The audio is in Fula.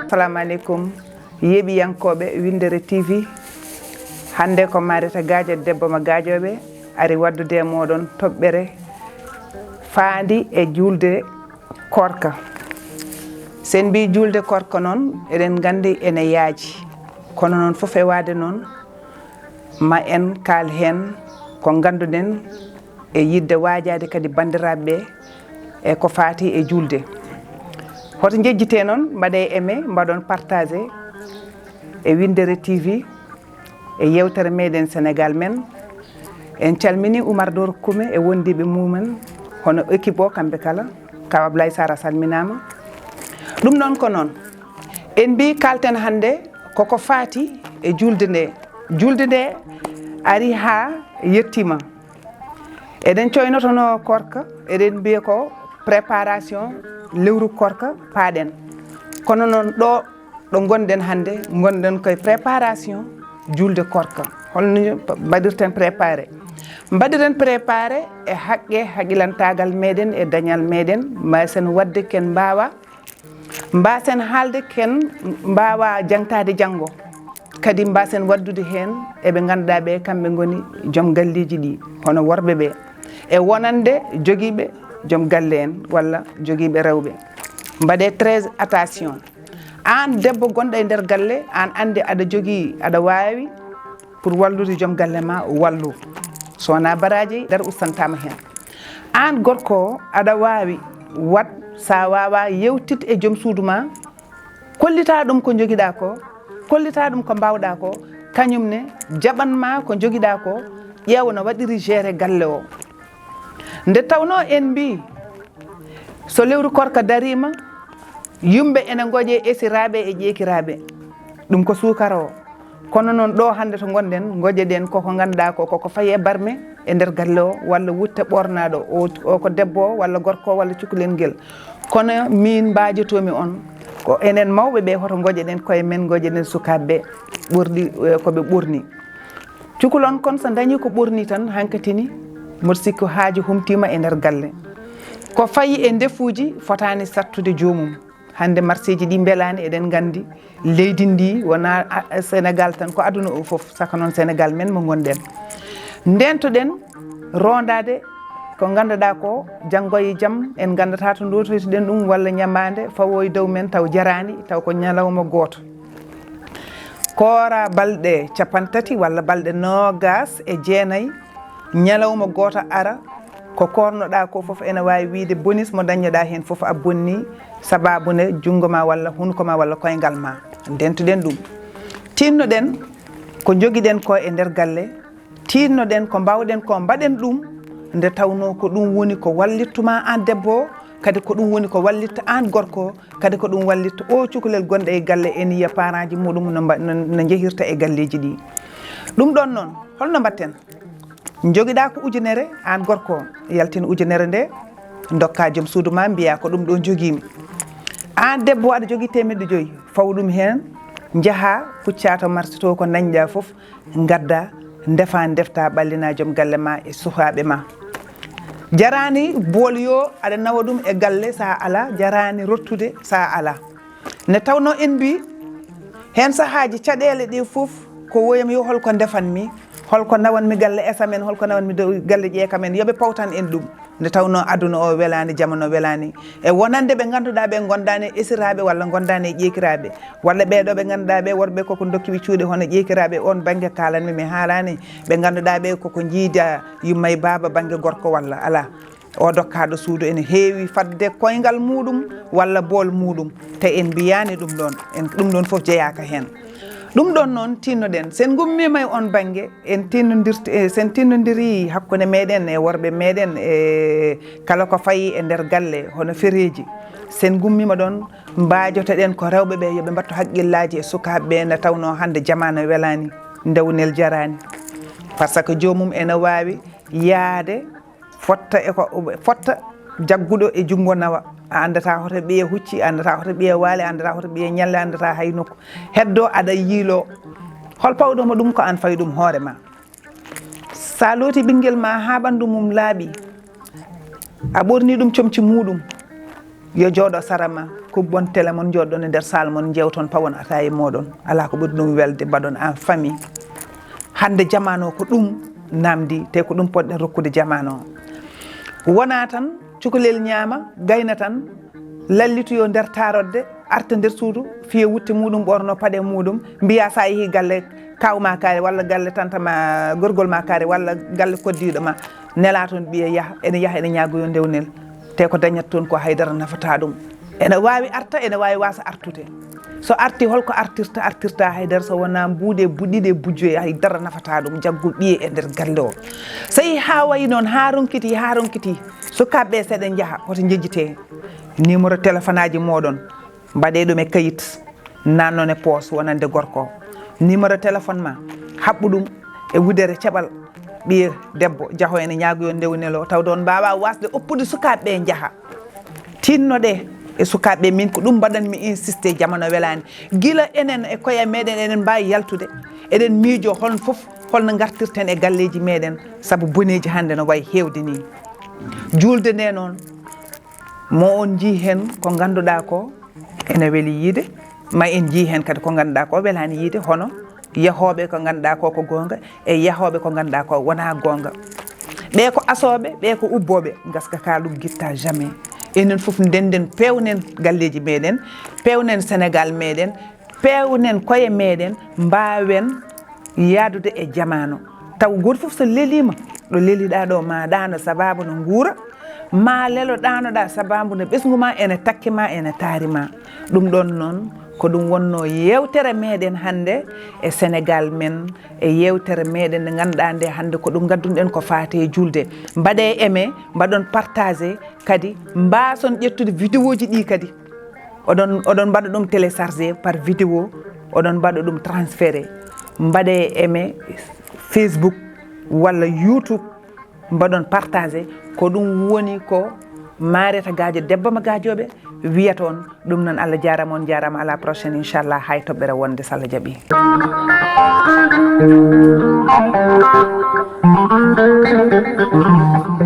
Assalamu alaikum yeeɓiyankoɓe Winndere-tv hande ko Mariatou Gadio debbo mo Gadioɓe ari waddude e moɗon toɓɓere faandi e Juulde korka. Sen mbi Juulde korka noon eɗen gandi ene yaaji kono noon fof e waade noon ma en kaal hen ko ganduɗen e yidde waajade kadi bandiraɓeɓe e ko faati e Juulde. Hoto jejjite noon mbaɗe aimé mbaɗon partagé e Winndere-tv e yewtere meɗen Sénégal men. En calmini Oumar Doro Kume e wondiɓe mumen hono équipe o kamɓe kala kaw Ablaye Sara salminama. Ɗum noon ko noon en mbi kalten hande koko faati e Juulde nde. Juulde nde ari ha yettima. Eɗen coynotono korka eɗen mbiya ko préparation lewru korka paaɗen kono noon ɗo gonɗen hande gonɗen koye préparation Juulde korka. Holno mbaɗirten préparé mbaɗiren préparé e haqqe haqqilantagal meɗen e dañal meɗen mbasen wadde ken mbasen haalde ken mbawa jangtade janggo kadi mbasen waddude hen eɓe ganduɗa ɓe kamɓe goni joom galleji ɗi hono worɓe ɓe e wonande joguiɓe joom galle en walla joguiɓe rewɓe. Mbaɗe très attention an debbo gonɗo e nder galle an ande aɗa jogui aɗa wawi pour wallude joom galle ma wallu sowona baraji dar ustantama hen. An gorko aɗa wawi wat sa wawa yewtide e joom suudu ma kollita ɗum ko joguiɗa ko kollita ɗum ko mbawɗa ko kañumne jaɓanma ko joguiɗa ko ƴeewa no waɗiri géré galle o. Nde tawno en mbi so lewru korka darima yumɓe ene gooƴe esiraɓe e ƴeekiraɓe ɗum ko sukara o kono noon ɗo hande to gonɗen gooƴeɗen koko ganduɗa ko koko fayi e barme e nder galle o walla wutte ɓornaɗo o ko debbo o walla gorko o walla cukalel ngel kono min mbajetomi on ko enen mawɓe ɓe hoto gooƴeɗen koye men gooƴeɗen sukaɓeɓe ɓurɗi koɓe ɓurni cukalon kon so dañi ko ɓurni tan hankkatini mboɗo sikki haaju humtima e nder galle ko fayi e ndefuji fotani sattude jomum. Hande marché ji ɗi beelani eɗen gandi leydi ndi wona Sénégal tan ko aduna o foof saka noon Sénégal men mo gonɗen ndentoɗen rondade ko ganduɗa ko janggo e jaam en gandata to dotoytuɗen ɗum walla ñamade fawo e dow men taw jarani taw ko ñalawma goto koora balɗe 30 walla balɗe 29 ñalawma goto ara ko kornoɗa ko foof ene wawi wiide bonus mo dañƴoɗa hen foof a bonni sababune junggo ma walla hunko ma walla koyngal ma dentoɗen ɗum tinnoɗen ko joguiɗen ko e nder galle tinnoɗen ko mbawɗen ko mbaɗen ɗum nde tawno ko ɗum woni ko wallittuma an debbo kadi ko ɗum woni ko wallitta an gorko kadi ko ɗum wallitta o cukalel gonɗo e galle en yiya parent ji muɗum no jehirta e galleji ɗi. Ɗum ɗon noon holno mbatten joguiɗa ko ujunere an gorko yaltin ujunere nde dokka joom suudu ma mbiya ko ɗum ɗo joguimi. An debbo aɗa jogui 500 faw ɗum hen jaaha pucca to marché to ko dañɗa foof gadda defa defta ɓallina joom galle ma e sukaɓe ma. Jarani boolyo aɗa nawa ɗum e galle sa ala jarani rottude sa ala ne tawno en mbi hen sahaji caɗele ɗe foof ko woyam yo holko defanmi holko nawanmi galle esamen holko nawanmi dow galle ƴeekamen yoɓe pawtan en ɗum nde tawno aduna o welani jamano welani e wonande ɓe ganduɗa ɓe gondani e esiraɓe walla gondani e ƴeekiraɓe walla ɓeɗo ɓe ganduɗa ɓe worɓe koko dokkiɓe cuuɗe hono ƴeekiraɓe on banggue kalanmi mi haalani ɓe ganduɗa ɓe koko jiida yumma e baba banggue gorko walla ala o dokkaɗo suudu ene heewi fadde koyngal muɗum walla bool muɗum te en mbiyani ɗum ɗon en ɗum ɗon foof jeeyaka hen. Ɗum ɗon noon tinnoɗen sen gummima e on banggue en sen tinnodiri hakkude meɗen e worɓe meɗen e kala ko fayi e nder galle hono fereji sen gummima ɗon mbajotoɗen ko rewɓeɓe yooɓe mbattu haqqillaji e sukaɓeɓe nde tawno hande jamanu welani ndewnel jarani par ce que jomum ene wawi yaade fotta jagguɗo e junggo nawa a andata hoto ɓiye hucci a andata hoto ɓiye waali a andata hoto ɓiye ñalle a andata hay nokku heddo aɗa yiilo hol pawɗoma ɗum ko an fayi ɗum hoore ma sa looti ɓinguel ma ha ɓandu mum laaɓi a ɓorni ɗum comci muɗum yo jooɗo sara ma kubbon télé mon joɗɗon e nder salle mon jewton pawon ataye moɗon ala ko ɓuri ɗum welde mbaɗon en famille hande jamanu ko ɗum namdi te ko ɗum poɗɗen rokkude jamanu o wona tan cukalel ñaama gayna tan lallitoyo nder tarodde arta nder suudu fiye wutte muɗum ɓorno paɗe muɗum mbiya sa yeehi galle kawma kaari walla galle tantama gorgol ma kaari walla galle koddiɗo ma nela toon ɓiya yaha ene ñaagoyo ndewnel te ko dañat toon ko haydara nafata ɗum ene wawi arta ene wawi wasa artude so arti holko artirta haydara so wona mbuuɗe buɗɗiɗe bujjoye haydara nafata ɗum jaggu ɓiye e nder galle o so yi ha wayi noon ha ronkiti sukaɓeɓe seɗen jaaha hoto jejjite numéro téléphone aji moɗon mbaɗe ɗum e kayit nannon e poos wonande gorko numéro téléphone ma haɓɓu ɗum e wudere ceɓal ɓiye debbo jaaho ene ñaagoyo ndewnel o taw ɗon mbawa wasde oppude sukaɓeɓe jaaha tinnoɗe e sukaɓeɓe min ko ɗum mbaɗanmi insisté jamano welani guila enen e koye meɗen enen mbawi yaltude eɗen miijo hon foof holno gartirten e galleji meɗen saabu boneji hande no wayi hewde ni julde nde noon mo on jii hen ko ganduɗa ko ene weeli yiide ma en jii hen kadi ko ganduɗa ko welani yiide hono yahoɓe ko ganduɗa ko gonga e yahoɓe ko ganduɗa ko wona gonga ɓe ko asoɓe ɓe ko ubboɓe gaska ka ɗum guitta jamais enen foof ndenden pewnen galleji meɗen pewnen Sénégal meɗen pewnen koye meɗen mbawen yaadude e jamanu taw goto foof so lelima ɗo leliɗa ɗo ma ɗano sababu no guura ma lelo ɗanoɗa sababu no ɓesgu ma ene takki ma ene taari ma ɗum ɗon noon ko ɗum wonno yewtere meɗen hande e Sénégal men e yewtere meɗen nde ganduɗa nde hande ko ɗum gaddunoɗen ko fate e julde mbaɗe aimé mbaɗon partagé kadi mbason ƴettude vidéo ji ɗi kadi oɗon mbaɗa ɗum téléchargé par vidéo oɗon mbaɗa ɗum transféré mbaɗe aimé Facebook walla YouTube mbaɗon partagé ko ɗum woni ko Mariatou Gadio debbo ma Gadioɓe wiyata on ɗum noon Allah jarama on jarama à la prochaine inchallah hay toɓɓere wonde so Allah jaaɓi